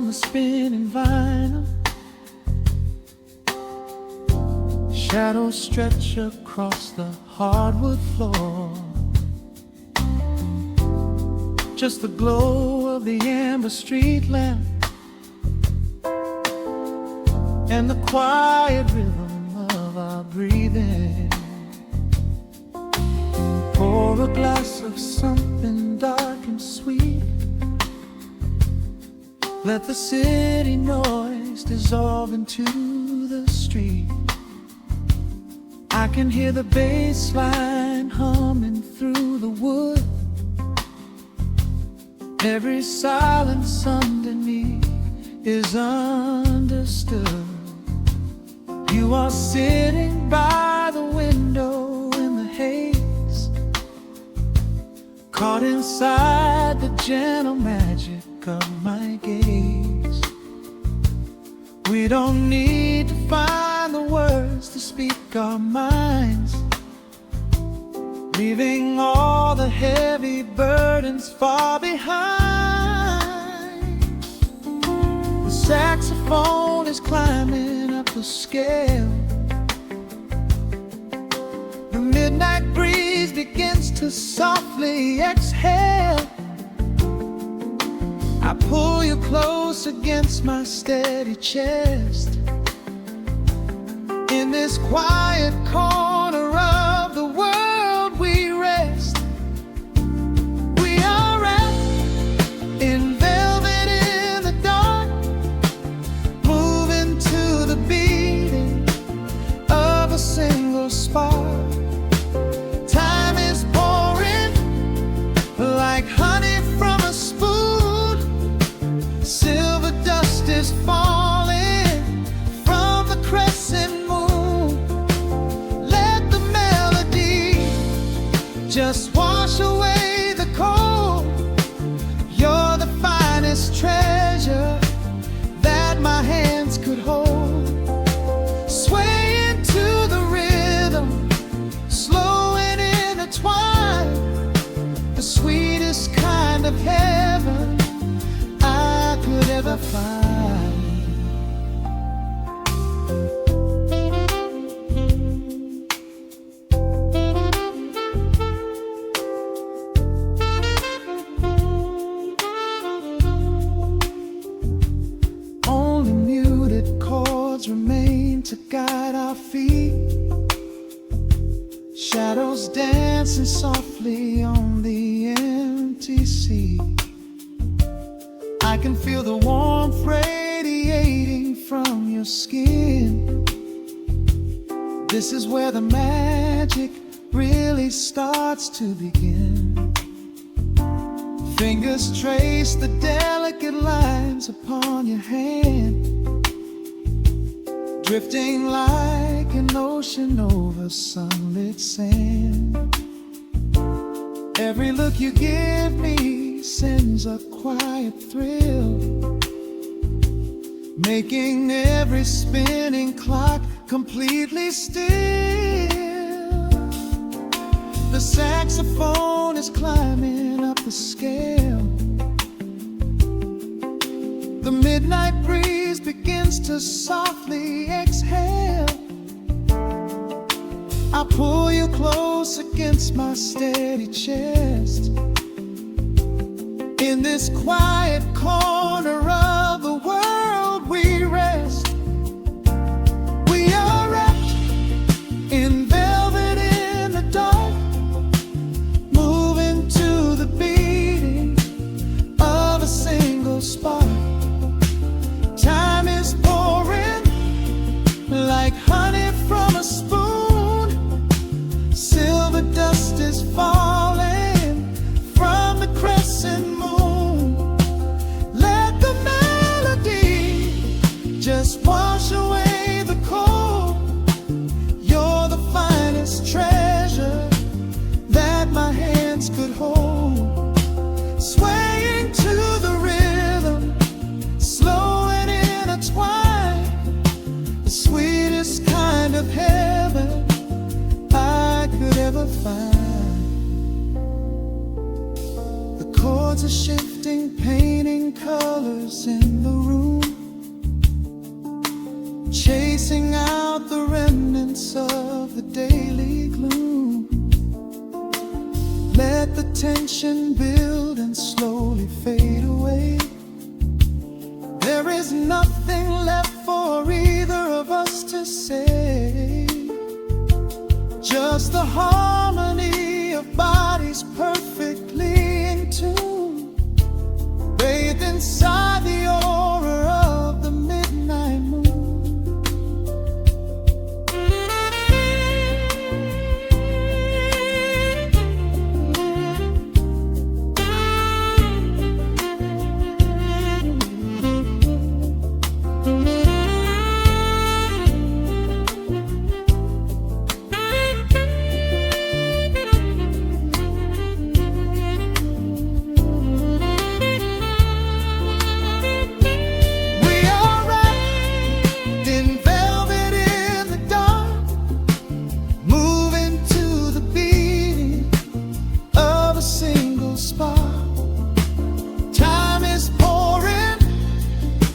on the spinning vinyl. Shadows stretch across the hardwood floor. Just the glow of the amber street lamp and the quiet rhythm of our breathing. Pour a glass of something dark and sweet. Let the city noise dissolve into the street. I can hear the bass line humming through the wood. Every silence underneath is understood. You are sitting by the window in the haze, caught inside the gentle magic of my gaze. We don't need to find the words to speak our minds, leaving all the heavy burdens far behind. The saxophone is climbing up the scale. The midnight breeze begins to softly exhale. I pull you close against my steady chest. In this quiet corner of the world we rest. We are wrapped in velvet in the dark, moving to the beating of a single spark. Time is pouring like honey from a spoon. Silver dust is falling from the crescent moon. Let the melody just wash away the cold. You're the finest treasure that my hands could hold. Swaying to the rhythm, slow and intertwined. The sweetest kind of heaven I could ever find. Only muted chords remain to guide our feet. Shadows dancing softly on the empty sea. I can feel the warmth radiating from your skin. This is where the magic really starts to begin. Fingers trace the delicate lines upon your hand, drifting like an ocean over sunlit sand. Every look you give me sends a quiet thrill, making every spinning clock completely still. The saxophone is climbing up the scale. The midnight breeze begins to softly exhale. I pull you close against my steady chest. In this quiet corner of the world we rest. We are wrapped in velvet in the dark, moving to the beating of a single spark. Time is pouring like honey from a spoon. Silver dust is falling from the crescent moon. Let the chasing out the remnants of the daily gloom. Let the tension build and slowly fade away. There is nothing left for either of us to say, just the harmony of bodies perfectly in tune, bathed inside the aura of the midnight moon.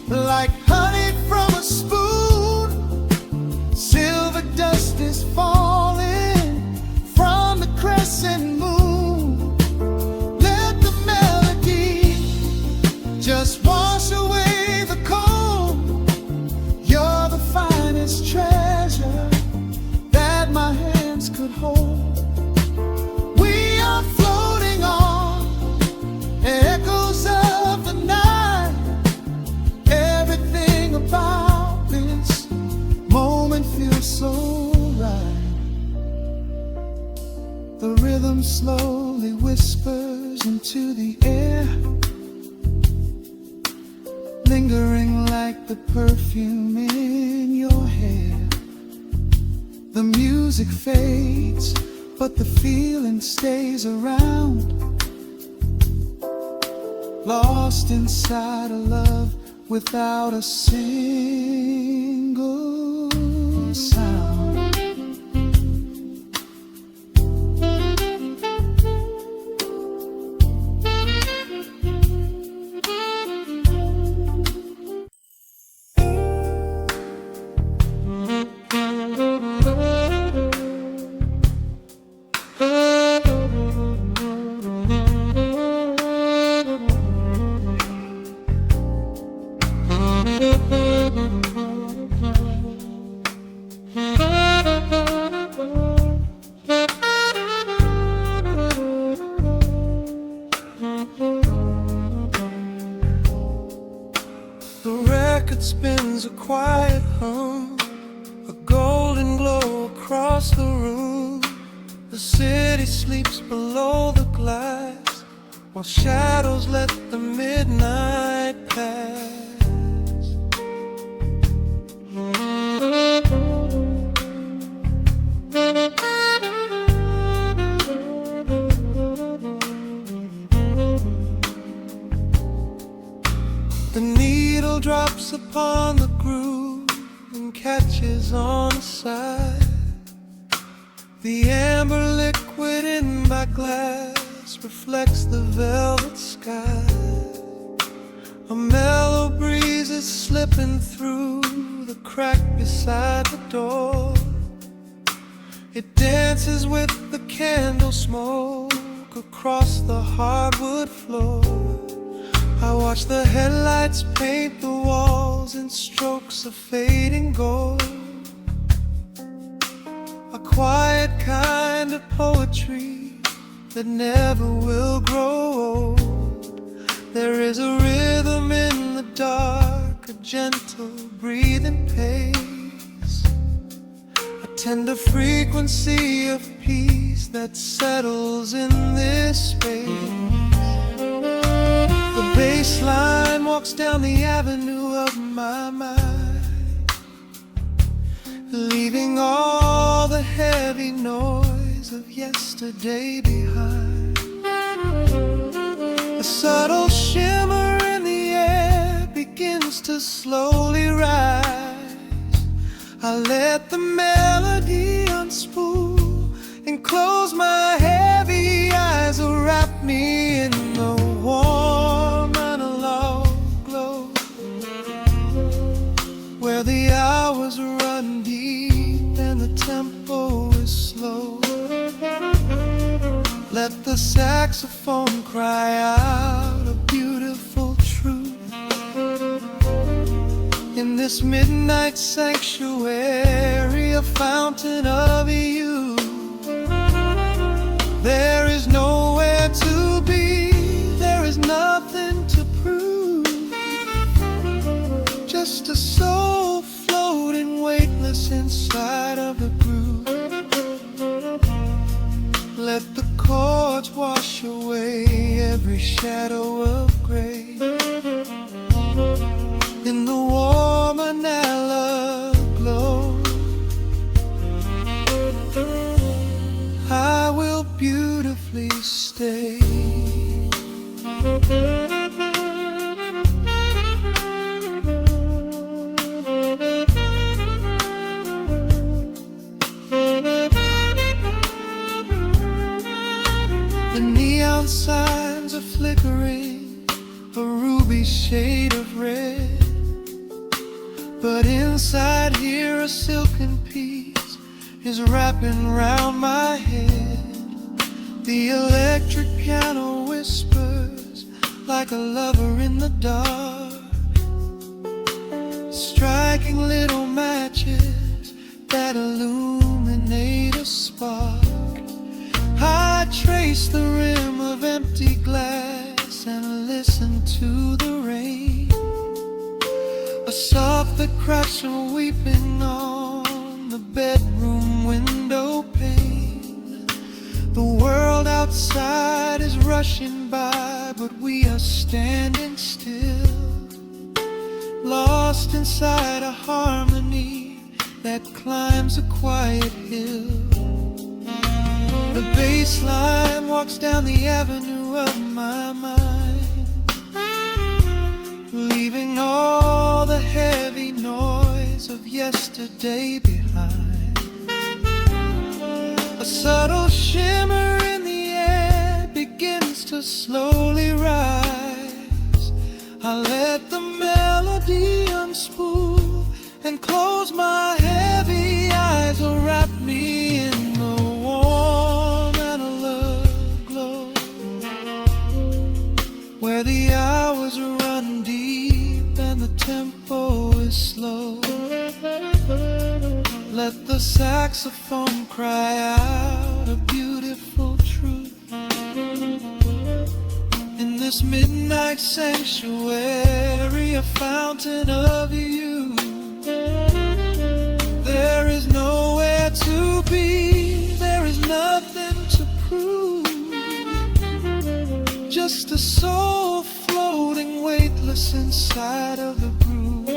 Like honey from a spoon, silver dust is falling from the crescent moon. Let the melody just wash away the cold. You're the finest treasure that my hands could hold. We are floating on echoes of the night. About this moment feels so right. The rhythm slowly whispers into the air, lingering like the perfume in your hair. The music fades, but the feeling stays around, lost inside a love without a single sound. The record spins a quiet hum, a golden glow across the room. The city sleeps below the glass, while shadows let the midnight pass. The needle drops upon the groove and catches on the side. The amber liquid in my glass reflects the velvet sky. A mellow breeze is slipping through the crack beside the door. It dances with the candle smoke across the hardwood floor. I watch the headlights paint the walls in strokes of fading gold. A quiet kind of poetry that never will grow old. There is a rhythm in the dark, a gentle breathing pace, a tender frequency of peace that settles in this space. The bass line walks down the avenue of my mind, leaving all the heavy noise of yesterday behind. A subtle shimmer in the air begins to slowly rise. I let the melody unspool and close my heavy eyes, wrap me in the warm analog glow, where the hours Let the saxophone cry out a beautiful truth. In this midnight sanctuary, a fountain of youth. There is nowhere to be, there is nothing to prove. Just a soul floating weightless inside of the groove. Let the chords wash away every shadow of gray. In the warm vanilla glow, I will beautifully stay. The neon signs are flickering, a ruby shade of red. But inside here a silken peace is wrapping round my head. The electric piano whispers like a lover in the dark, striking little matches that illuminate a spark. I trace the rim of empty glass and listen to the rain, a soft that cracks from weeping on the bedroom window pane. The world outside is rushing by, but we are standing still, lost inside a harmony that climbs a quiet hill. The bass line walks down the avenue of my mind, leaving all the heavy noise of yesterday behind. A subtle shimmer in the air begins to slowly rise. I let the melody unspool and close my heavy eyes, or wrap me in the warm analog glow, where the hours run deep and the tempo is slow. Let the saxophone cry out a beautiful truth. In this midnight sanctuary, a fountain of youth. There is nowhere to be, there is nothing to prove. Just a soul floating weightless inside of the groove.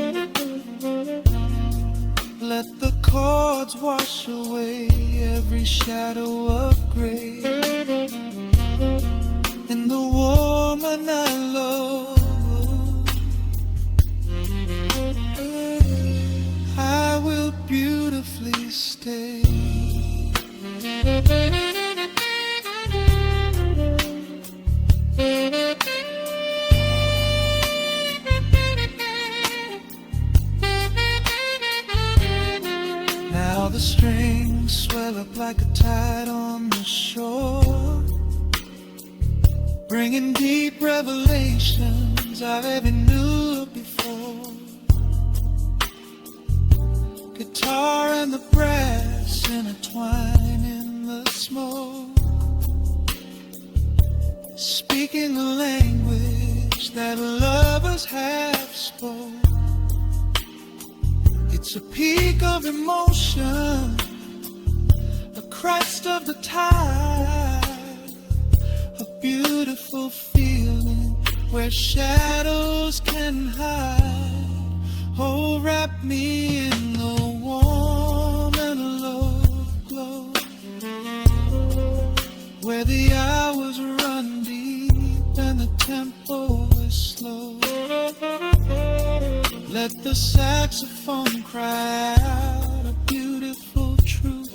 Let the chords wash away every shadow of gray. In the warm vanilla, I will beautifully stay. Now the strings swell up like a tide on the shore, bringing deep revelations I've ever knew before. Guitar and the brass intertwine in the smoke, speaking a language that lovers have spoke. It's a peak of emotion, a crest of the tide, a beautiful feeling where shadows can hide. Oh, wrap me in the warm analog glow, where the hours run deep and the tempo is slow. Let the saxophone cry out a beautiful truth.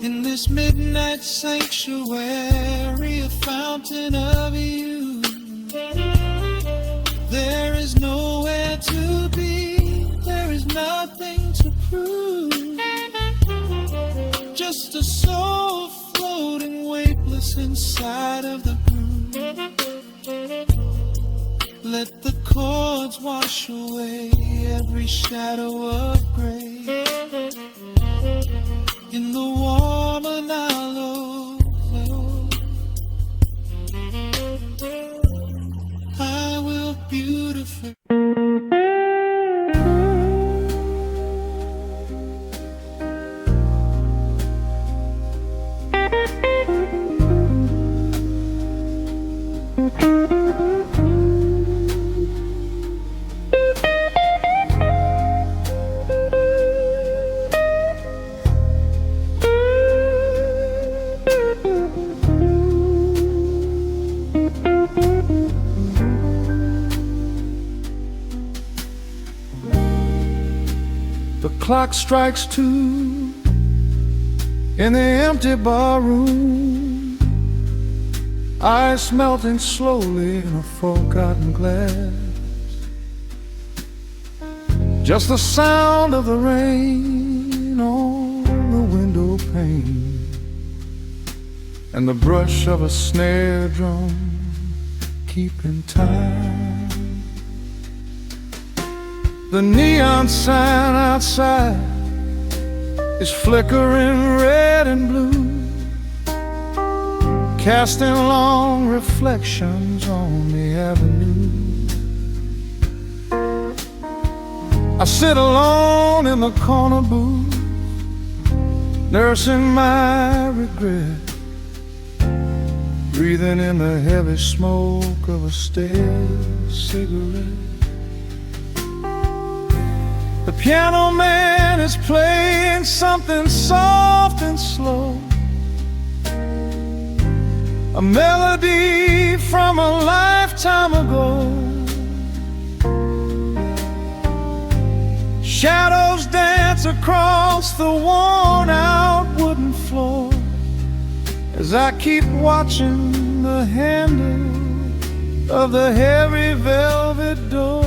In this midnight sanctuary, a fountain of youth. There is nowhere to be, there is nothing to prove. Just a soul floating inside of the groove. Let the chords wash away every shadow of gray. In the warm and hollow glow, I will beautify. The clock strikes 2 in the empty barroom, ice melting slowly in a forgotten glass. Just the sound of the rain on the window pane and the brush of a snare drum keeping time. The neon sign outside is flickering red and blue, casting long reflections on the avenue. I sit alone in the corner booth, nursing my regret, breathing in the heavy smoke of a stale cigarette. The piano man is playing something soft and slow, a melody from a lifetime ago. Shadows dance across the worn-out wooden floor as I keep watching the handle of the heavy velvet door.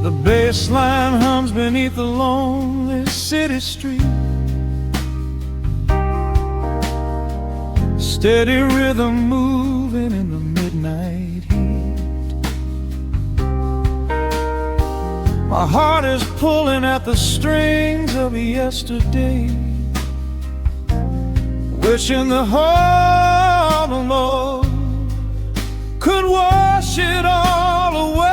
The bass line hums beneath the lonely city street, steady rhythm moving in the midnight heat. My heart is pulling at the strings of yesterday, wishing the heart alone could wash it all away.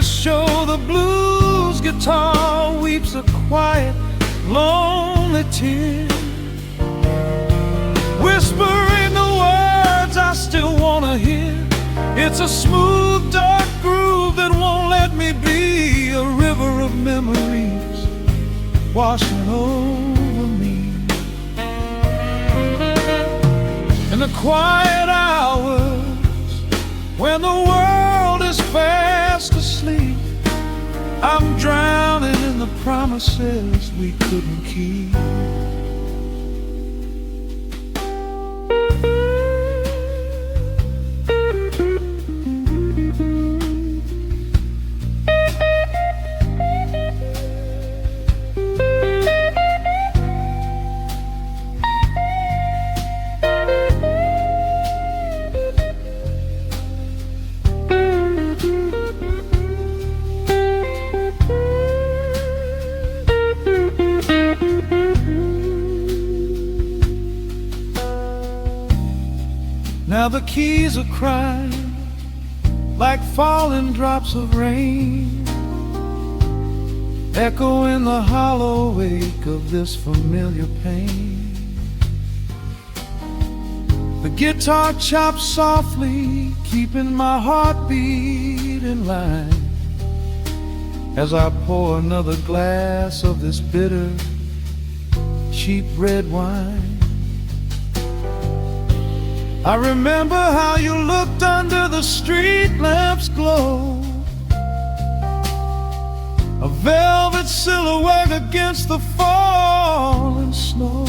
Show the blues guitar weeps a quiet, lonely tear, whispering the words I still wanna hear. It's a smooth, dark groove that won't let me be, a river of memories washing over me. In the quiet hours when the world is fast asleep, I'm drowning in the promises we couldn't keep. Now the keys are crying like falling drops of rain, echo in the hollow wake of this familiar pain. The guitar chops softly, keeping my heartbeat in line as I pour another glass of this bitter, cheap red wine. I remember how you looked under the street lamp's glow, a velvet silhouette against the falling snow.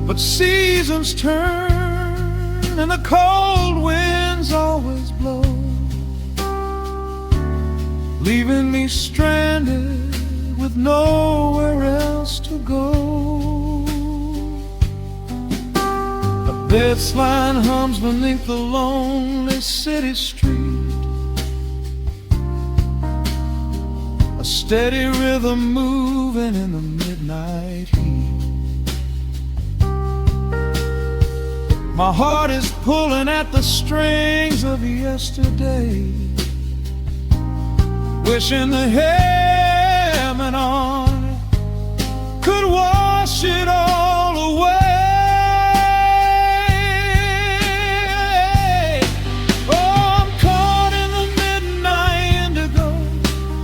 But seasons turn and the cold winds always blow, leaving me stranded with nowhere else to go. A bass line hums beneath the lonely city street, a steady rhythm moving in the midnight heat. My heart is pulling at the strings of yesterday, wishing the heaven on could wash it all away. Oh, I'm caught in the midnight indigo,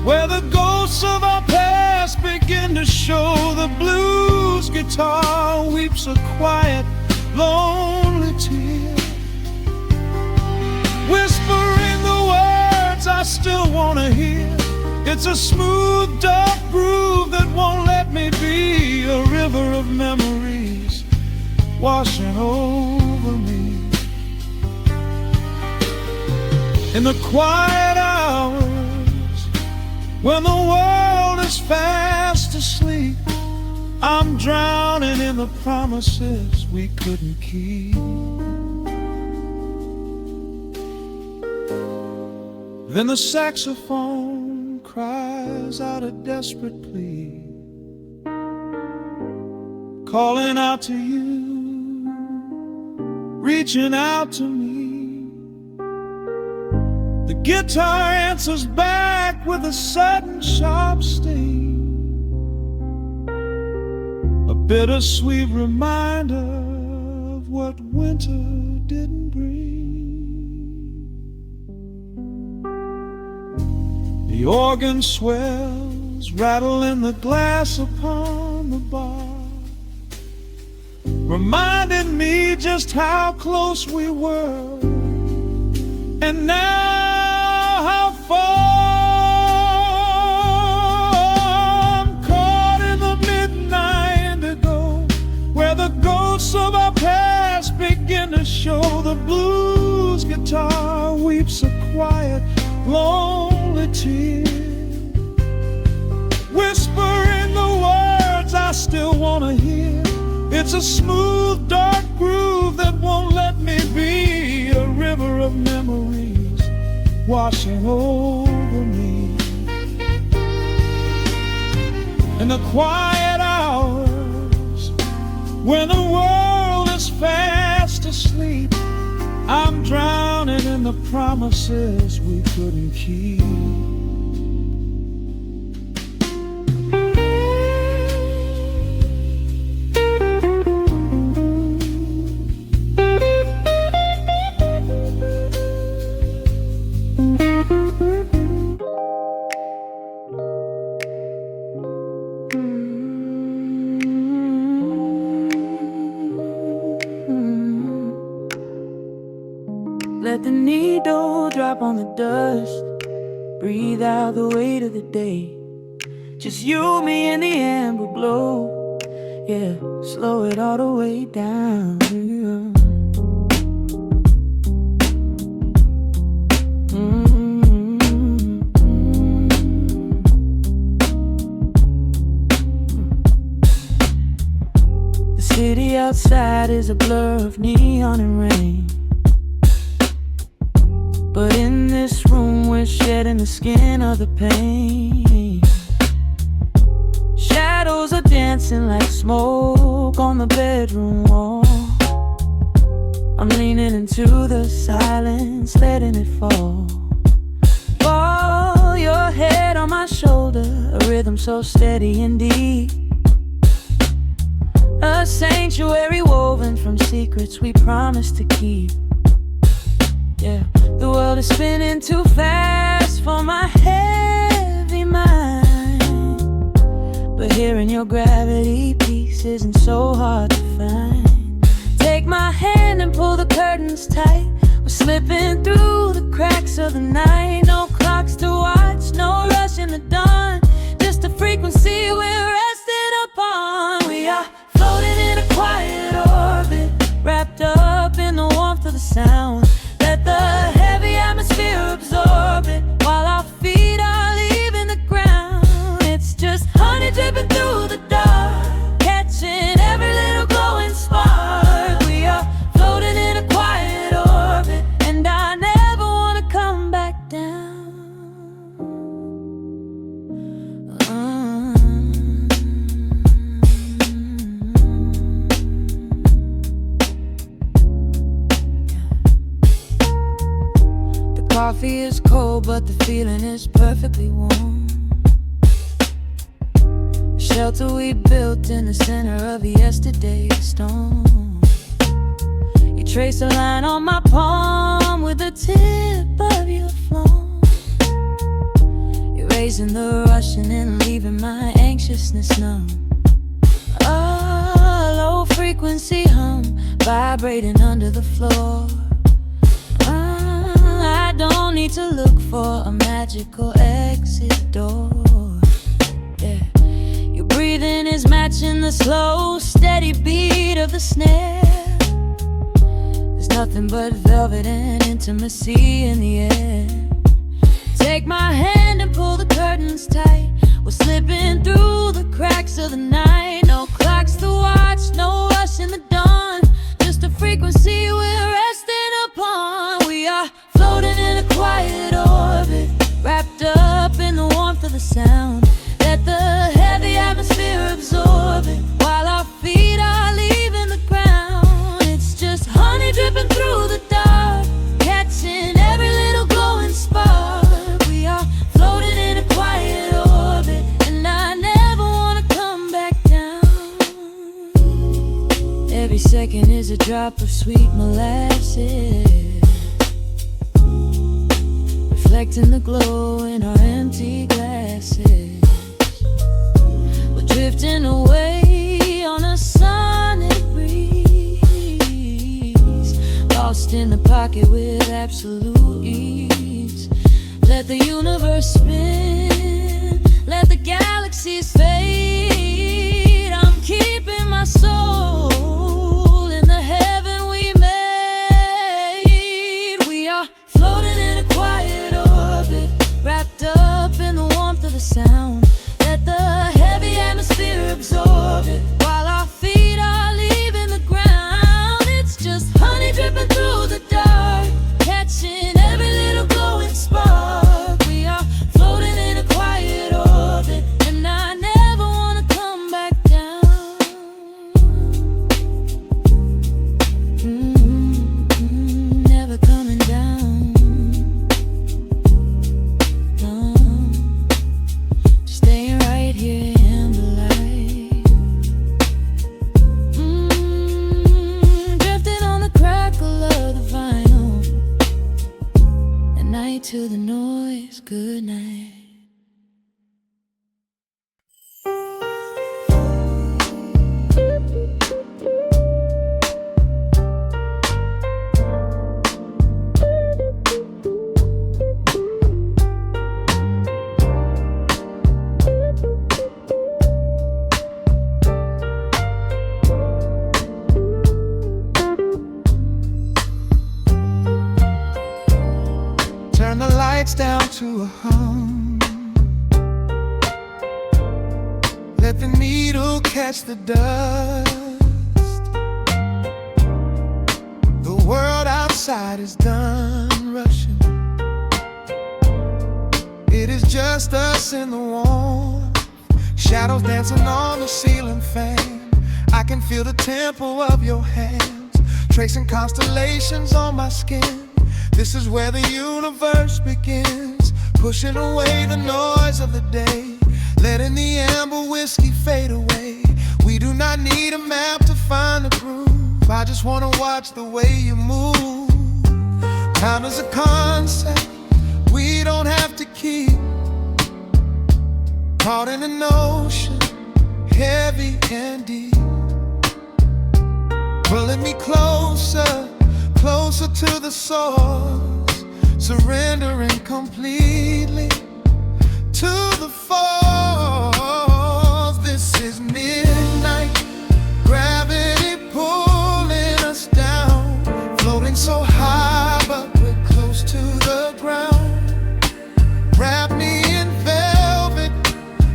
where the ghosts of our past begin to show. The blues guitar weeps a quiet, lonely tear, whispering the words I still want to hear. It's a smooth, dark groove that won't let me be, a river of memories washing over me. In the quiet hours, when the world is fast asleep, I'm drowning in the promises we couldn't keep. Then the saxophone cries out a desperate plea, calling out to you, reaching out to me. The guitar answers back with a sudden sharp sting, a bittersweet reminder of what winter didn't bring. The organ swells, rattling the glass upon the bar, reminding me just how close we were, and now how far. I'm caught in the midnight indigo, where the ghosts of our past begin to show. The blues guitar weeps a quiet, lonely tear, whispering the words I still want to hear. It's a smooth, dark groove that won't let me be, a river of memories washing over me. In the quiet hours, when the world is fast asleep, I'm drowning in the promises we couldn't keep. Let the needle drop on the dust, breathe out the weight of the day. Just you, me, and the amber glow. Yeah, slow it all the way down. The city outside is a blur of neon and rain, but in this room we're shedding the skin of the pain. Shadows are dancing like smoke on the bedroom wall. I'm leaning into the silence, letting it fall. Fall, your head on my shoulder, a rhythm so steady and deep. A sanctuary woven from secrets we promised to keep. Yeah, the world is spinning too fast for my heavy mind, but hearing your gravity piece isn't so hard to find. Take my hand and pull the curtains tight. We're slipping through the cracks of the night. No clocks to watch, no rush in the dawn, just a frequency we're resting upon. We are floating in a quiet orbit, wrapped up in the warmth of the but the feeling is perfectly warm. Shelter we built in the center of yesterday's storm. You trace a line on my palm with the tip of your phone, erasing the rushing and leaving my anxiousness numb. A low frequency hum vibrating under the floor. I don't need to look for a magical exit door. Yeah, your breathing is matching the slow, steady beat of the snare. There's nothing but velvet and intimacy in the air. Take my hand and pull the curtains tight. We're slipping through the cracks of the night. No clocks to watch, no rush in the dawn. Just a frequency we're resting upon. We are floating in a quiet orbit, wrapped up in the warmth of the sound. Let the heavy atmosphere absorb it, while our feet are leaving the ground. It's just honey dripping through the dark, catching every little glowing spark. We are floating in a quiet orbit, and I never wanna come back down. Every second is a drop of sweet molasses, reflecting the glow in our empty glasses. We're drifting away on a sonic breeze, lost in the pocket with absolute ease. Let the universe spin, let the galaxies fade. I'm keeping my soul in the heaven we made. We are floating in a quiet orbit, wrapped up in the warmth of the sound. Let the heavy atmosphere absorb it, while our feet are leaving the ground. It's just honey dripping through the dark, catching every little glowing spark. We are floating in a quiet orbit, and I never wanna come back down. Never coming down. No, just staying right here in the light. Drifting on the crackle of the vinyl. At night to the noise, good night. Turn the lights down to a hum. Let the needle catch the dust. The world outside is done rushing. It is just us in the warmth, shadows dancing on the ceiling fan. I can feel the tempo of your hands, tracing constellations on my skin. This is where the universe begins, pushing away the noise of the day, letting the amber whiskey fade away. We do not need a map to find the groove. I just wanna watch the way you move. Time is a concept we don't have to keep, caught in an ocean, heavy and deep, pulling me closer, closer to the source, surrendering completely to the force. This is midnight, gravity pulling us down, floating so high but we're close to the ground. Wrap me in velvet,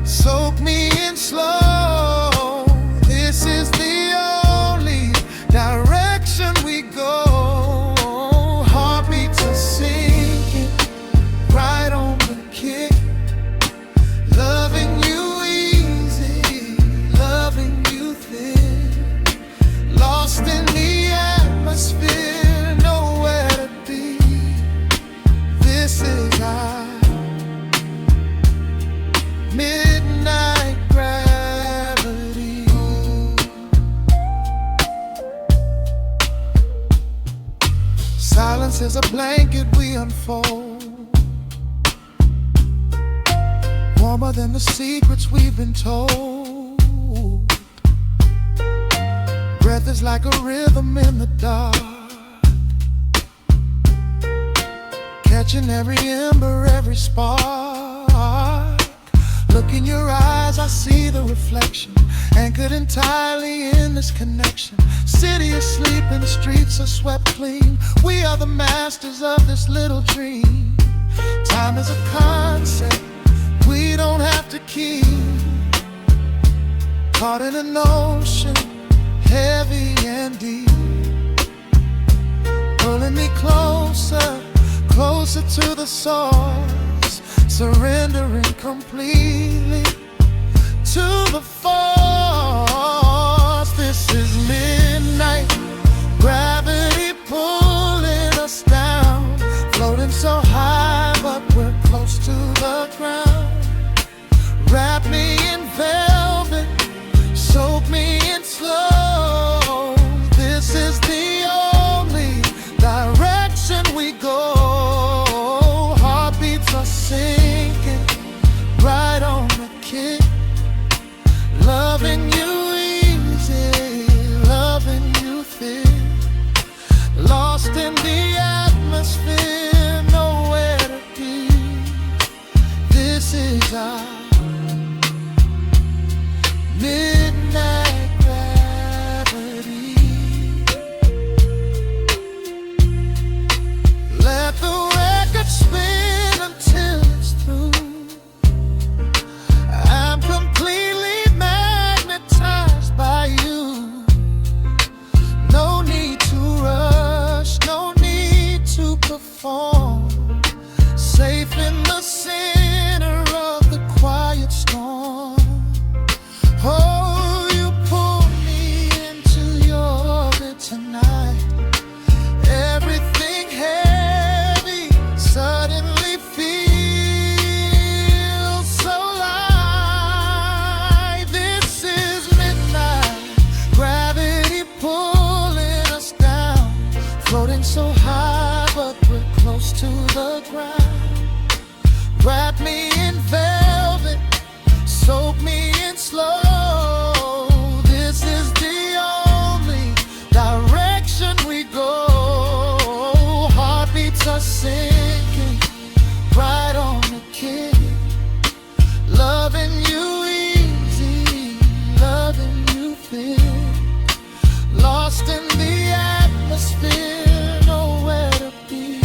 soak me in slow. This is the only direction we go. Heartbeats are sinking right on the kill. as a blanket we unfold, warmer than the secrets we've been told. Breath is like a rhythm in the dark, catching every ember, every spark. Look in your eyes, I see the reflection, anchored entirely in this connection. City asleep and the streets are swept clean. We are the masters of this little dream. Time is a concept we don't have to keep, caught in an ocean heavy and deep, pulling me closer, closer to the source, surrendering completely to the force. This is midnight gravity pulling us down, floating so high but we're close to the ground. Wrap me in velvet, soak me in slow. This is the only direction we go. Heartbeats are sinking right on the kick. Loving you easy, loving you thick. Lost in the atmosphere, nowhere to be. This is our midnight gravity. Let the record spin until it's through. I'm completely magnetized by you. No need to rush, no need to perform. Safe in the center of the quiet storm. Oh, you pull me into your orbit tonight. Everything heavy suddenly feels so light. This is midnight gravity pulling us down, floating so high but we're close to the ground. Wrap me in velvet, soak me in slow. This is the only direction we go. Heartbeats are sinking right on the kick. Loving you easy, loving you thick. Lost in the atmosphere, nowhere to be.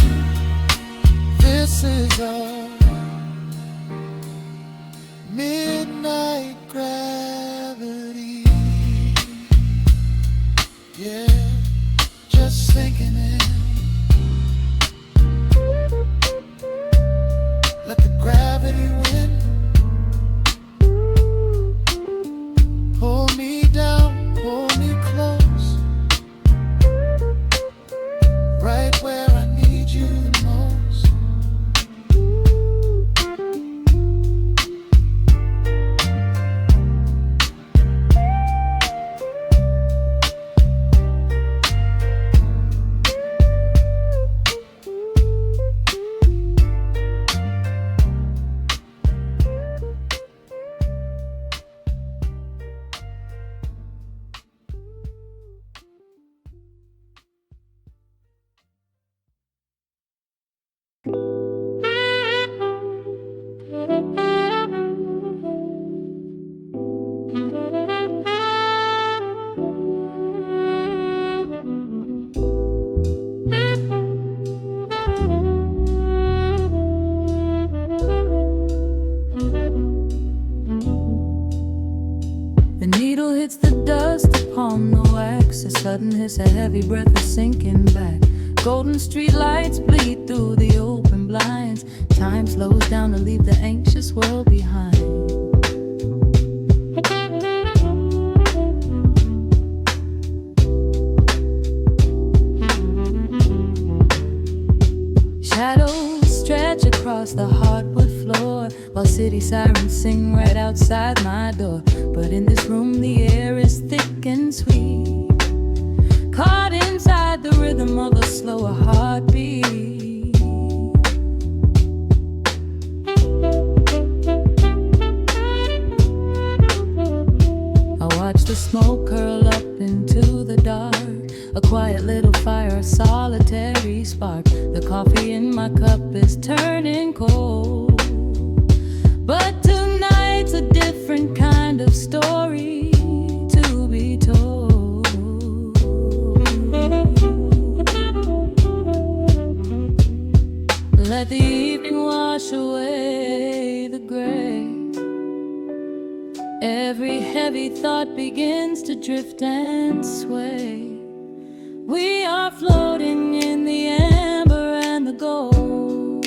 This is our midnight gravity. Yeah, just sinking in. Let the gravity win. Pull me down, pull me close, right where I need you the most. The needle hits the dust upon the wax. A sudden hiss, a heavy breath is sinking back. Golden street lights bleed through the open blinds. Time slows down to leave the anxious world behind. Shadows stretch across the hardwood floor, while city sirens sing right outside my door. But in this room the air is thick and sweet. caught inside the rhythm of a slower heartbeat. I watch the smoke curl up into the dark, a quiet little fire, a solitary spark. The coffee in my cup is turning cold, but tonight's a different kind of story to be told. Let the evening wash away the gray. Every heavy thought begins to drift and sway. We are floating in the amber and the gold,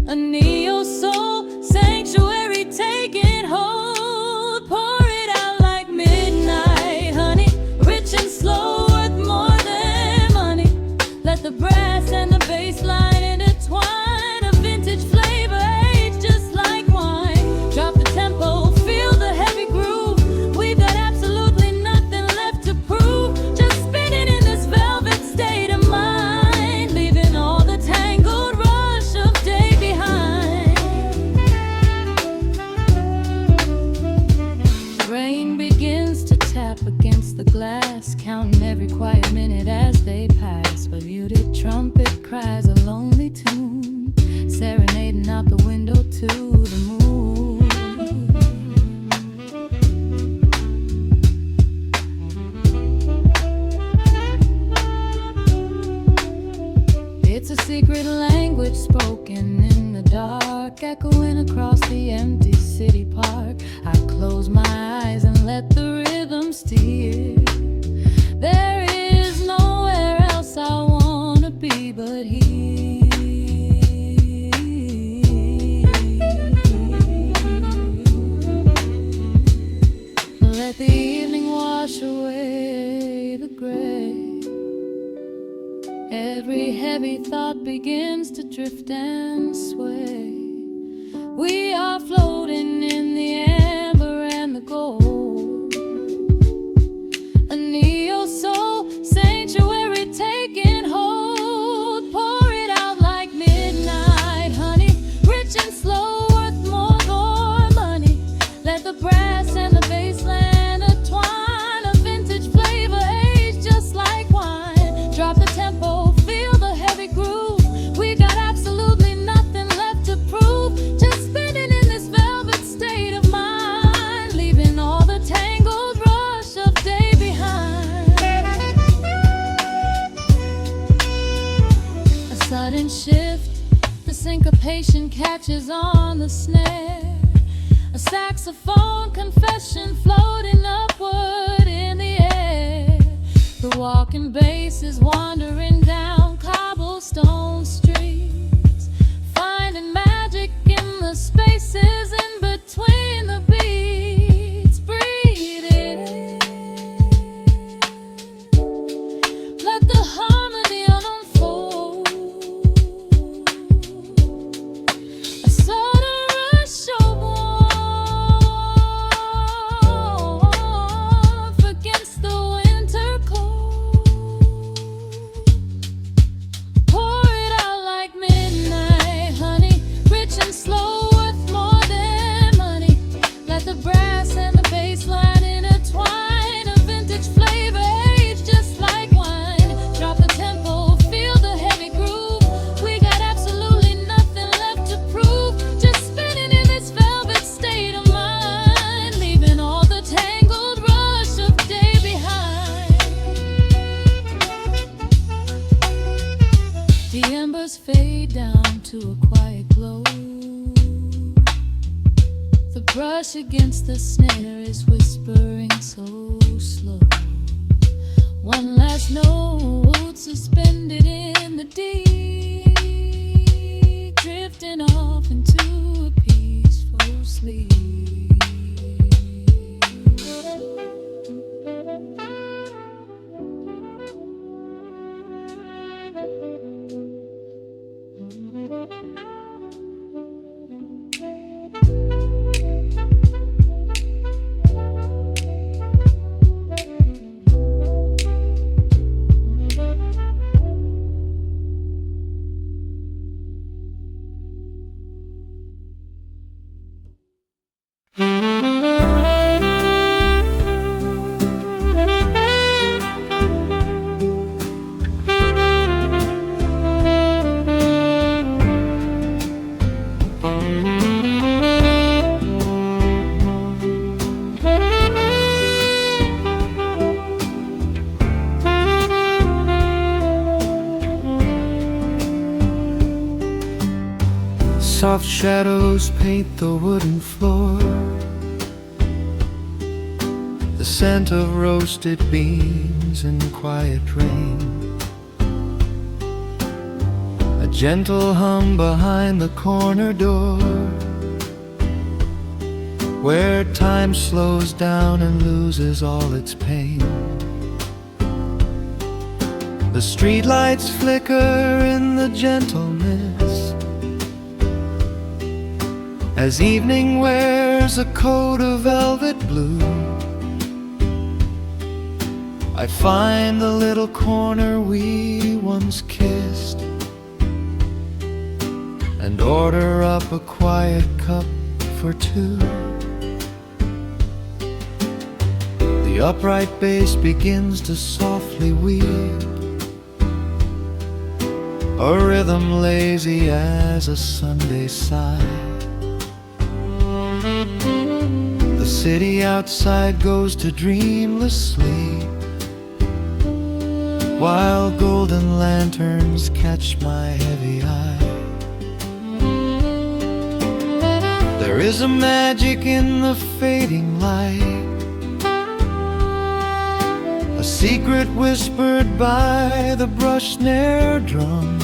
a neo-soul sanctuary taking hold. Pour it out like midnight honey, rich and slow, worth more than money. Let the brass and the bass line intertwine, a vintage flavor aged just like wine. Drop the tempo, feel the heavy groove. We've got absolutely nothing left to prove, just spinning in this velvet state of mind, leaving all the tangled rush of day behind. Rain begins to tap against the glass, counting every quiet minute as they pass. A muted trumpet cries a lonely tune, serenading out the window to the moon. It's a secret language spoken in the dark, echoing across the empty city park. I close my eyes and let the rhythm steer. There is nowhere else I wanna be but here. Let the evening wash away the gray. Every heavy thought begins to drift and sway. We are floating in the amber and the gold, a neo-soul sanctuary taking hold. Pour it out like midnight honey, rich and slow, worth more money. Let the brass and the bass line intertwine, a vintage flavor aged just like wine. Drop the tempo, feel the heavy groove. We got absolutely nothing left to prove, just spinning in this velvet state of mind, leaving all the tangled rush of day behind. A sudden shift, the syncopation catches on the snare. A saxophone confession floating upward in the air. The walking bass is wandering down cobblestone streets, finding magic in the spaces in between the beats. Breathe it in, let the harmony unfold. A sudden rush of warmth against the winter cold. Pour it out like midnight honey, rich and slow, worth more than money. Let the brass and the bass line intertwine, a vintage flavor aged just like wine. Drop the tempo, feel the heavy groove. We got absolutely nothing left to prove, just spinning in this velvet state of mind, leaving all the tangled rush of day behind. The embers fade down to a quiet glow. The brush against the snare is whispering so slow. One last note suspended in the deep, drifting off into a peaceful sleep. shadows paint the wooden floor. The scent of roasted beans and quiet rain. A gentle hum behind the corner door, where time slows down and loses all its pain. The streetlights flicker in the gentle mist, as evening wears a coat of velvet blue. I find the little corner we once kissed, and order up a quiet cup for two. The upright bass begins to softly weave, a rhythm lazy as a Sunday sigh. The city outside goes to dreamless sleep, while golden lanterns catch my heavy eye. There is a magic in the fading light, a secret whispered by the brush snare drum.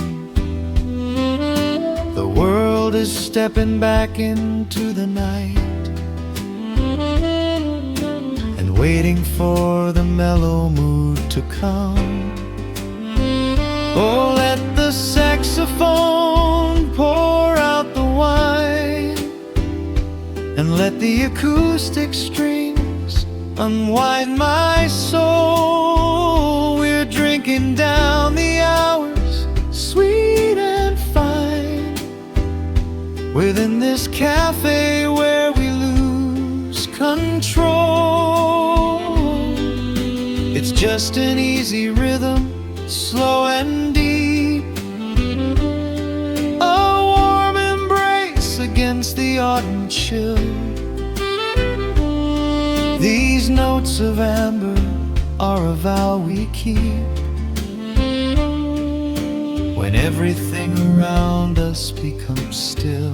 The world is stepping back into the night, and waiting for the mellow mood to come. Oh, let the saxophone pour out the wine, and let the acoustic strings unwind my soul. We're drinking down the hours, sweet and fine, within this cafe where we lose control. It's just an easy rhythm, slow and deep, a warm embrace against the autumn chill. These notes of amber are a vow we keep, when everything around us becomes still.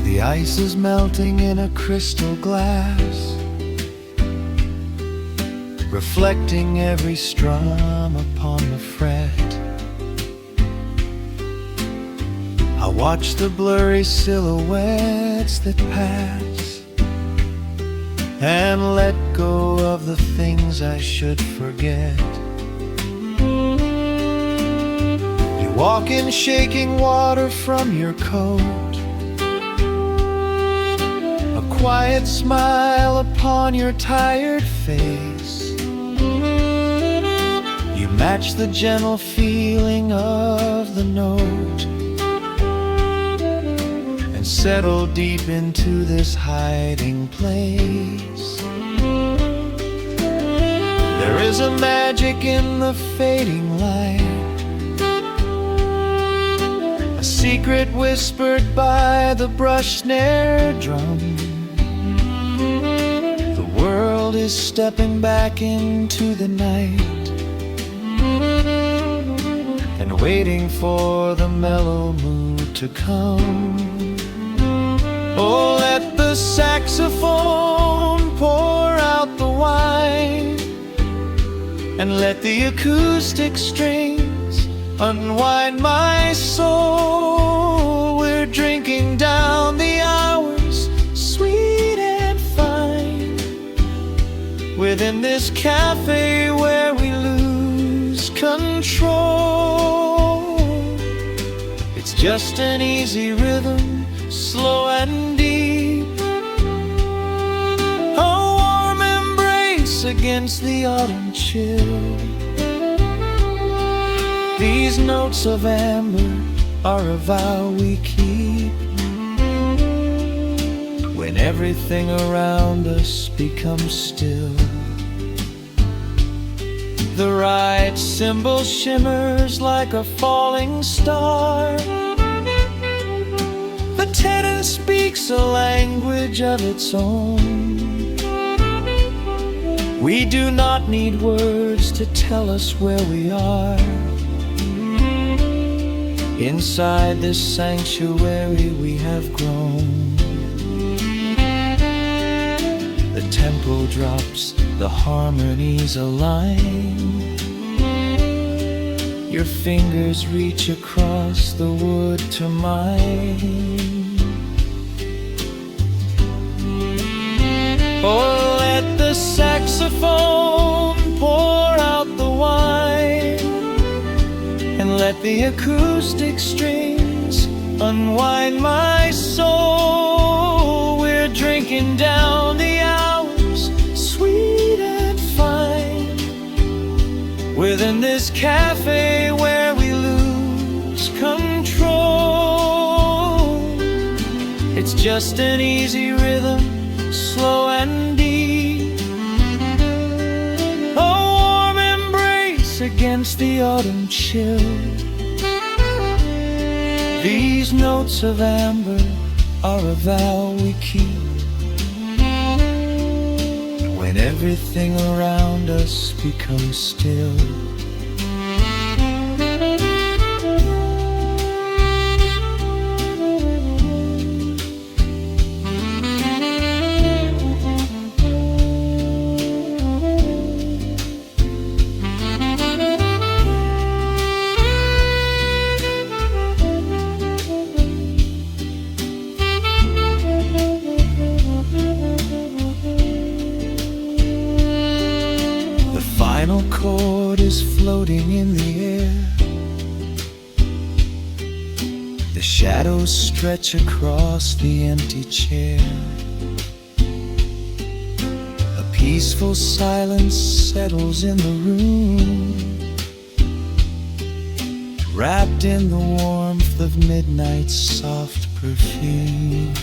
The ice is melting in a crystal glass, reflecting every strum upon the fret. I watch the blurry silhouettes that pass, and let go of the things I should forget. You walk in shaking water from your coat, quiet smile upon your tired face. You match the gentle feeling of the note, and settle deep into this hiding place. There is a magic in the fading light, a secret whispered by the brush snare drum. The world is stepping back into the night, and waiting for the mellow mood to come. Oh, let the saxophone pour out the wine, and let the acoustic strings unwind my soul. We're drinking down the hours, sweet and fine, within this cafe where we lose control. It's just an easy rhythm, slow and deep, a warm embrace against the autumn chill. These notes of amber are a vow we keep, when everything around us becomes still. The right cymbal shimmers like a falling star. The tenor speaks a language of its own. We do not need words to tell us where we are. Inside this sanctuary we have grown. The tempo drops, the harmonies align. Your fingers reach across the wood to mine. Oh, let the saxophone pour out the wine, and let the acoustic strings unwind my soul. We're drinking down the hours, sweet and fine, within this cafe where we lose control. It's just an easy rhythm, slow and deep, a warm embrace against the autumn chill. These notes of amber are a vow we keep when everything around us becomes still. The final chord is floating in the air. The shadows stretch across the empty chair. A peaceful silence settles in the room, wrapped in the warmth of midnight's soft perfume.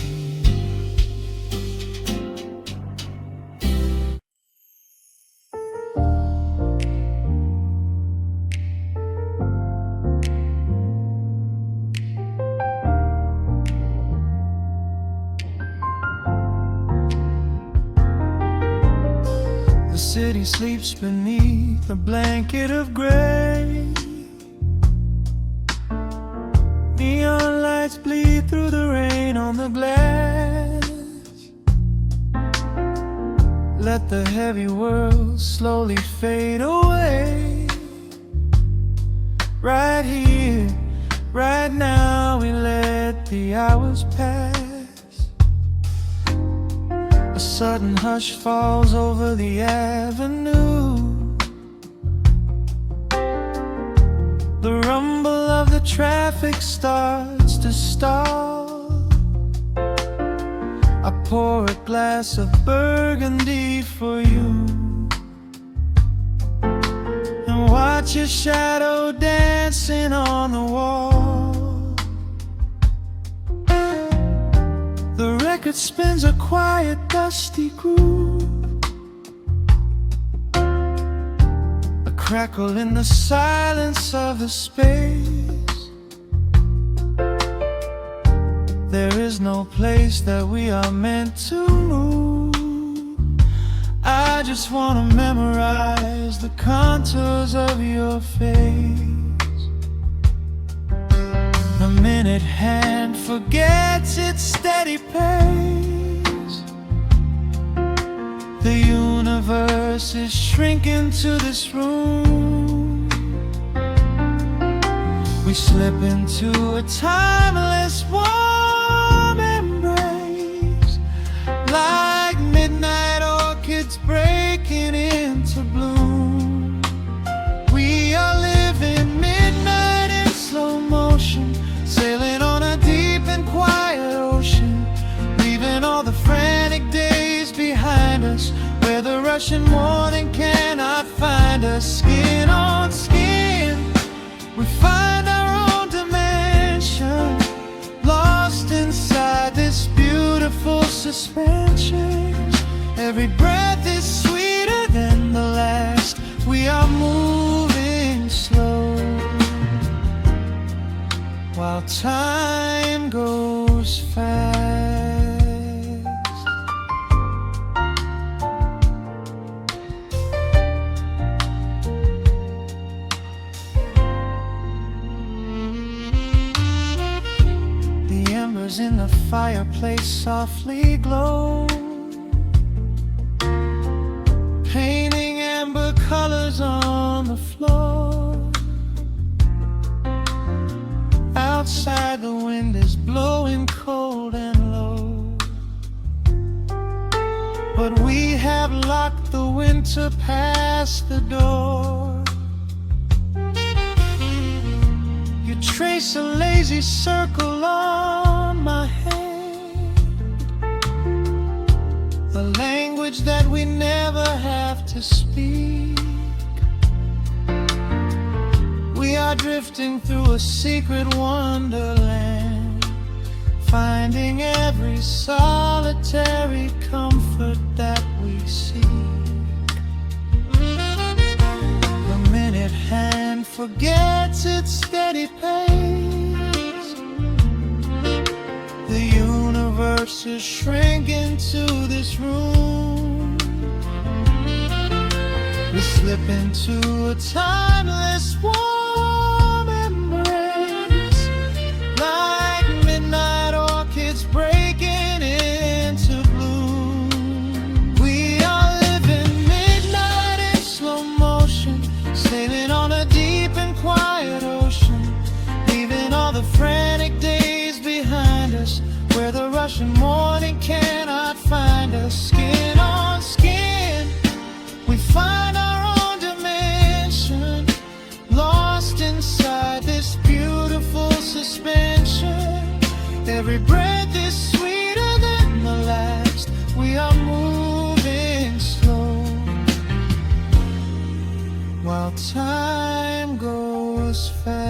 The city sleeps beneath a blanket of gray. Neon lights bleed through the rain on the glass. Let the heavy world slowly fade away. Right here, right now, we let the hours pass. A sudden hush falls over the avenue. The rumble of the traffic starts to stall. I pour a glass of burgundy for you, and watch your shadow dancing on the wall. The record spins a quiet, dusty groove, a crackle in the silence of the space. There is no place that we are meant to move. I just wanna memorize the contours of your face. The minute hand forgets its steady pace. The universe is shrinking to this room. We slip into a timeless warm embrace, like midnight orchids breaking into bloom. We are living midnight in slow motion, sailing on a deep and quiet ocean, leaving all the frantic days behind us, where the rushing morning cannot find us. Skin on skin, we find our own dimension, lost inside this beautiful suspension. Every breath is sweeter than the last. We are moving slow while time goes fast. The embers in the fireplace softly glow, painting amber colors on the floor. Outside the wind is blowing cold and low, but we have locked the winter past the door. You trace a lazy circle on my hand, a language that we never have to speak. We are drifting through a secret wonderland, finding every solitary comfort that we seek. The minute hand forgets its steady pace, the universe is shrinking to this room. We slip into a timeless warm embrace, like midnight orchids breaking into bloom. We are living midnight in slow motion, sailing on a deep and quiet ocean, leaving all the frantic days behind us, where the rushing morning cannot find us. Skin on skin, we find our own dimension, lost inside this beautiful suspension. Every breath is sweeter than the last. We are moving slow while time goes fast.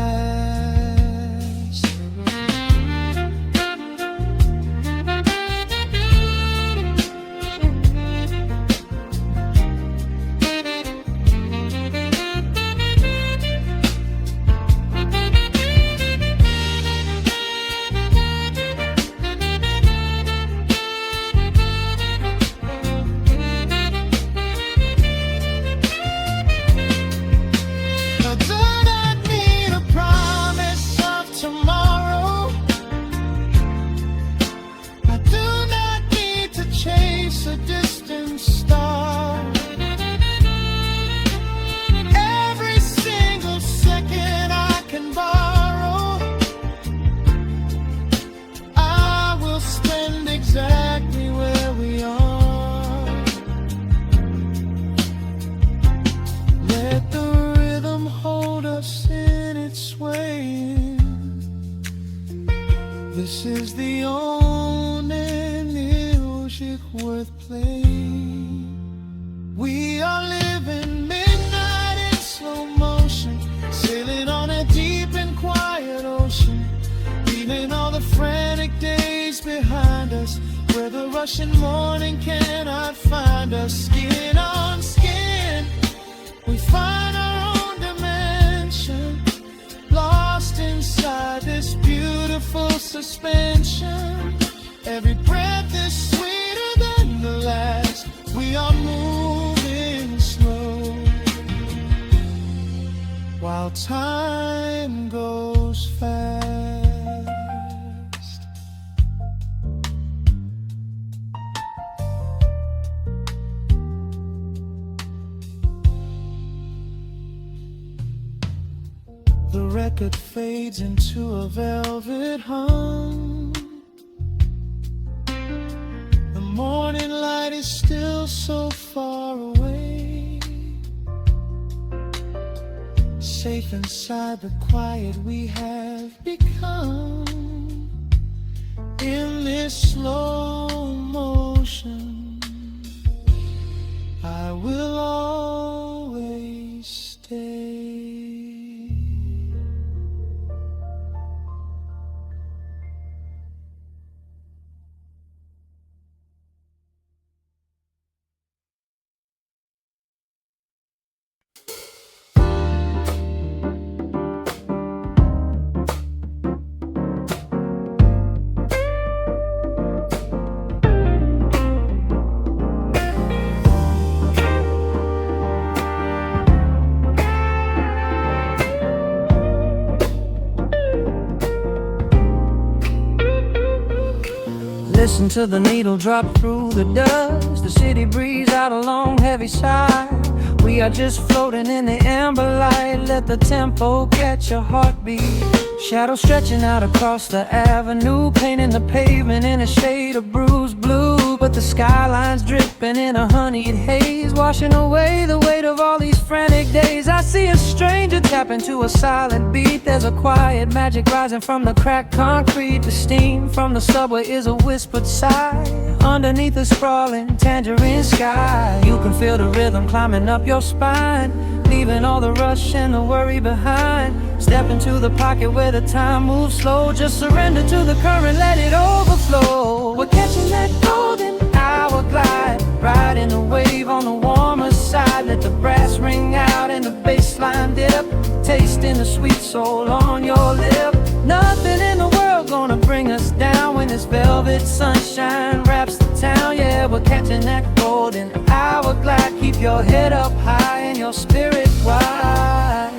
A distant star, every single second I can borrow, I will spend exactly where we are. Let the rhythm hold us in its swaying. This is the only music worth playing. We are living midnight in slow motion, sailing on a deep and quiet ocean, leaving all the frantic days behind us, where the rushing morning cannot find us. Skin on skin, we find our own dimension, lost inside this beautiful suspension. Every breath is sweeter than the last. We are moving slow while time goes fast. The record fades into a velvet hum. The morning light is still so far away, safe inside the quiet we have become. In this slow motion, I will always stay. Listen to the needle drop through the dust. The city breeze out a long heavy sigh. We are just floating in the amber light. Let the tempo catch your heartbeat. Shadows stretching out across the avenue, painting the pavement in a shade of bruised blue. But the skyline's dripping in a honeyed haze, washing away the weight of all these frantic days. I see a stranger tap into a silent beat. There's a quiet magic rising from the cracked concrete. The steam from the subway is a whispered sigh underneath the sprawling tangerine sky. You can feel the rhythm climbing up your spine, leaving all the rush and the worry behind. Step into the pocket where the time moves slow. Just surrender to the current, let it overflow. We're catching that golden hour glide, riding a wave on the warmer side. Let the brass ring out and the bass line dip, tasting the sweet soul on your lip. Nothing in the world gonna bring us down when this velvet sunshine wraps the town. Yeah, we're catching that golden hour glide. Keep your head up high and your spirit wide.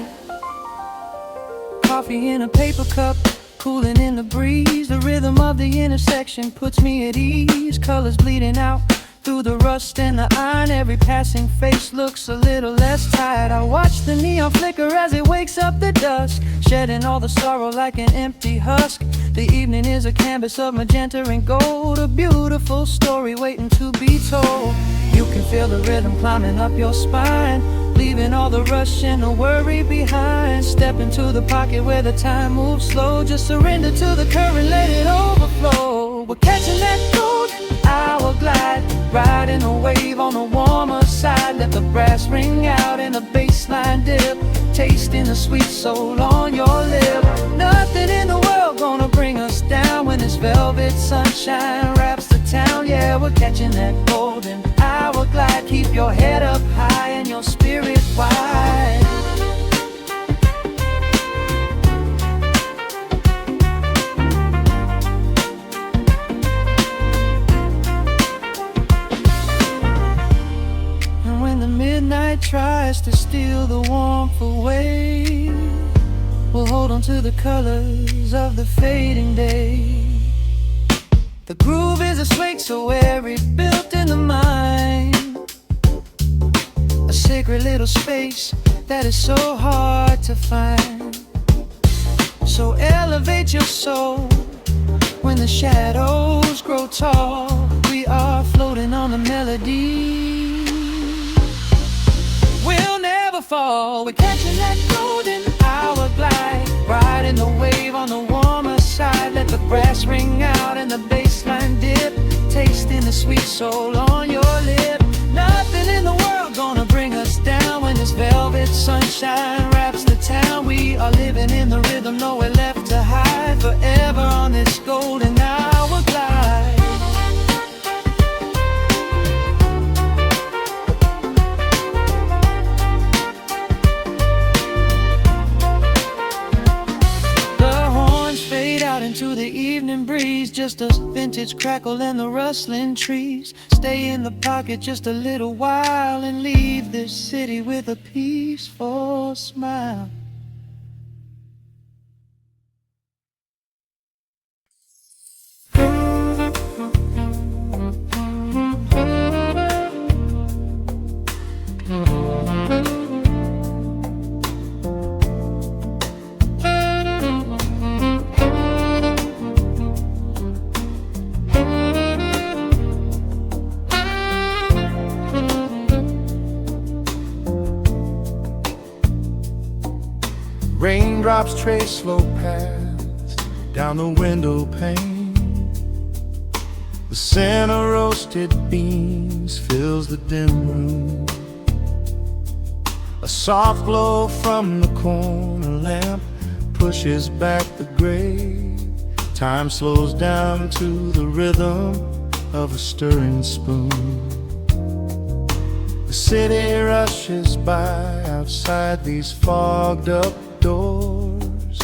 Coffee in a paper cup, cooling in the breeze. The rhythm of the intersection puts me at ease. Colors bleeding out through the rust and the iron. Every passing face looks a little less tired. I watch the neon flicker as it wakes up the dusk, shedding all the sorrow like an empty husk. The evening is a canvas of magenta and gold, a beautiful story waiting to be told. You can feel the rhythm climbing up your spine, leaving all the rush and the worry behind. Step into the pocket where the time moves slow. Just surrender to the current, let it overflow. We're catching that golden hour glide, riding a wave on the warmer side. Let the brass ring out and the bass line dip, tasting the sweet soul on your lip. Nothing in the world gonna bring us down when this velvet sunshine wraps the town. Yeah, we're catching that golden hour glide. Keep your head up high and your spirit wide. And when the midnight tries to steal the warmth away, we'll hold on to the colors of the fading day. The groove is a swing so airy, built in the mind, a sacred little space that is so hard to find. So elevate your soul when the shadows grow tall. We are floating on the melody, we'll never fall. We're catching that golden hour glide, riding the wave on the warmer side. Let the brass ring out and the bass line dip, tasting the sweet soul on your lip. Nothing in the world gonna bring us down when this velvet sunshine wraps the town. We are living in the rhythm, nowhere left to hide, forever on this golden hour glide. Into the evening breeze, just a vintage crackle and the rustling trees. Stay in the pocket just a little while and leave this city with a peaceful smile. Raindrops trace slow paths down the window pane. The scent of roasted beans fills the dim room. A soft glow from the corner lamp pushes back the gray. Time slows down to the rhythm of a stirring spoon. The city rushes by outside these fogged up doors.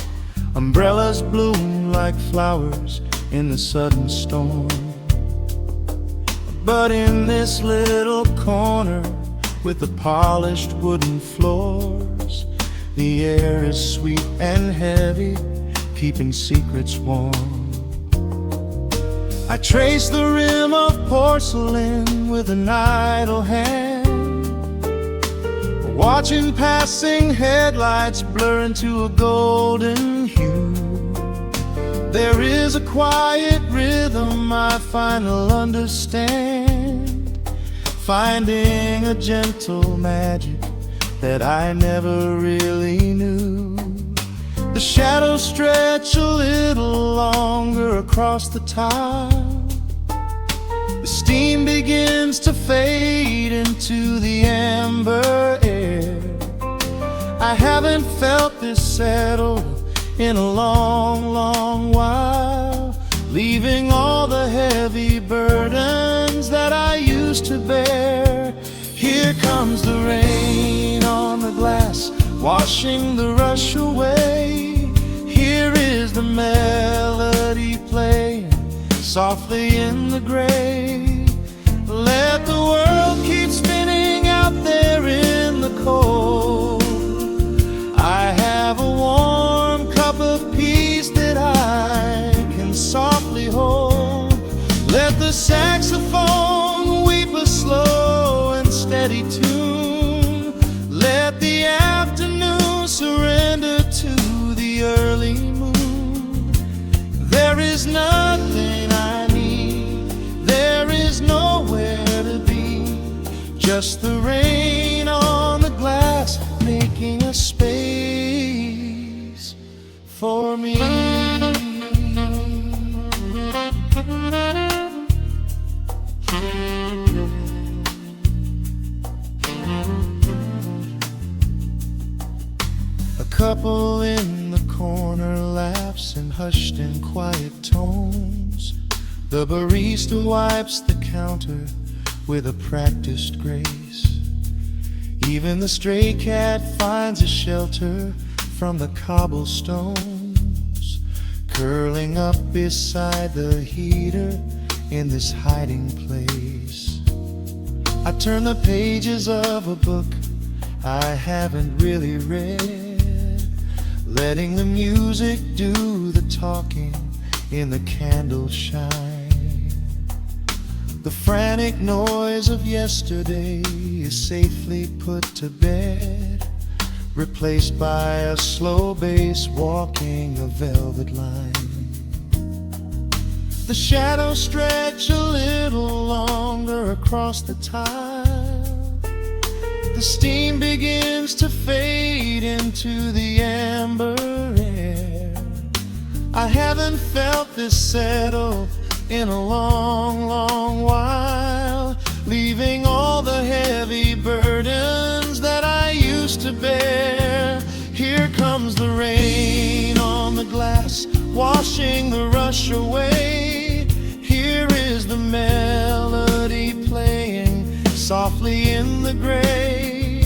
Umbrellas bloom like flowers in the sudden storm. But in this little corner with the polished wooden floors, the air is sweet and heavy, keeping secrets warm. I trace the rim of porcelain with an idle hand, watching passing headlights blur into a golden hue. There is a quiet rhythm I finally understand, finding a gentle magic that I never really knew. The shadows stretch a little longer across the tile. The steam begins to fade into the amber air. I haven't felt this settle in a long, long while, leaving all the heavy burdens that I used to bear. Here comes the rain on the glass, washing the rush away. Here is the melody playing softly in the gray. Let the world keep spinning out there in the cold. I have a warm cup of peace that I can softly hold. Let the saxophone weep a slow and steady tune. Let the afternoon surrender to the early moon. There is nothing I need, there is nowhere to be, just the rain on the glass making a space for me. A couple in the corner laughs in hushed and quiet tones. The barista wipes the counter with a practiced grace. Even the stray cat finds a shelter from the cobblestones, curling up beside the heater in this hiding place. I turn the pages of a book I haven't really read, letting the music do the talking in the candle shine. The frantic noise of yesterday is safely put to bed, replaced by a slow bass walking a velvet line. The shadows stretch a little longer across the tile. The steam begins to fade into the amber air. I haven't felt this settle in a long, long while, leaving all the heavy burdens that I used to bear. Here comes the rain on the glass, washing the rush away. Here is the melody playing softly in the gray.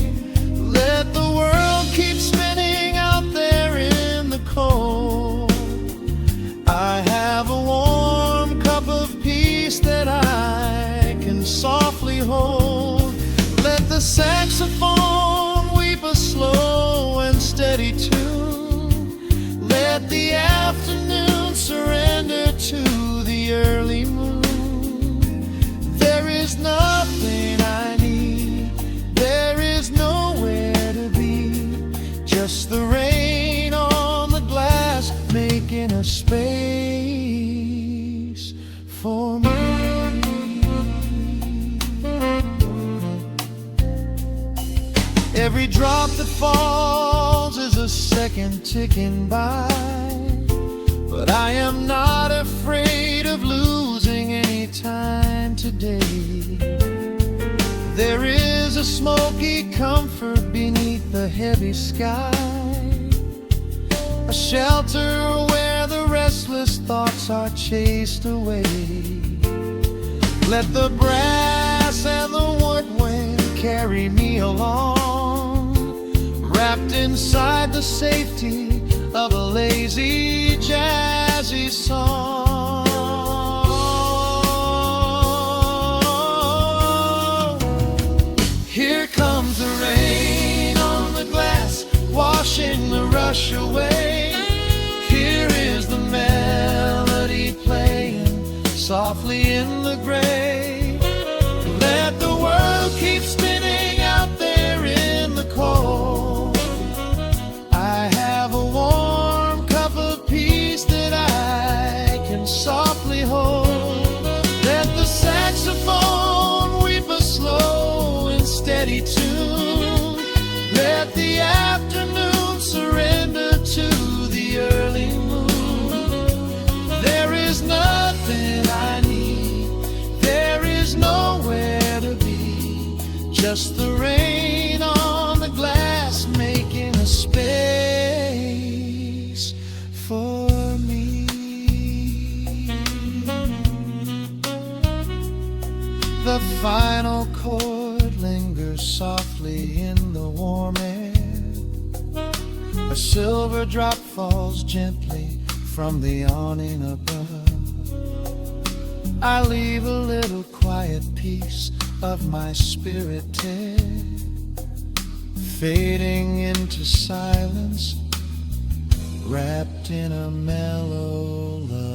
Let the world keep spinning out there in the cold. I have a warm cup of peace that I can softly hold. Let the saxophone weep a slow and steady tune. Let the afternoon surrender to the early moon. There is nothing I need, there is nowhere to be, just the rain on the glass making a space for me. Every drop that falls is a second ticking by, but I am not afraid of losing any time today. There is a smoky comfort beneath the heavy sky, a shelter where the restless thoughts are chased away. Let the brass and the woodwind carry me along, wrapped inside the safety of a lazy, jazzy song. Here comes the rain on the glass, washing the rush away. Here is the melody playing softly in the gray. Let the world keep spinning out there in the cold. I have a warm cup of peace that I can softly hold. Let the saxophone weep a slow and steady tune. Let the afternoon surrender to the early moon. There is nothing I need, there is nowhere to be, just the rain on the glass making a space for me. The final chord lingers softly in the warm air. A silver drop falls gently from the awning above. I leave a little quiet piece of my spirit tear, fading into silence, wrapped in a mellow love.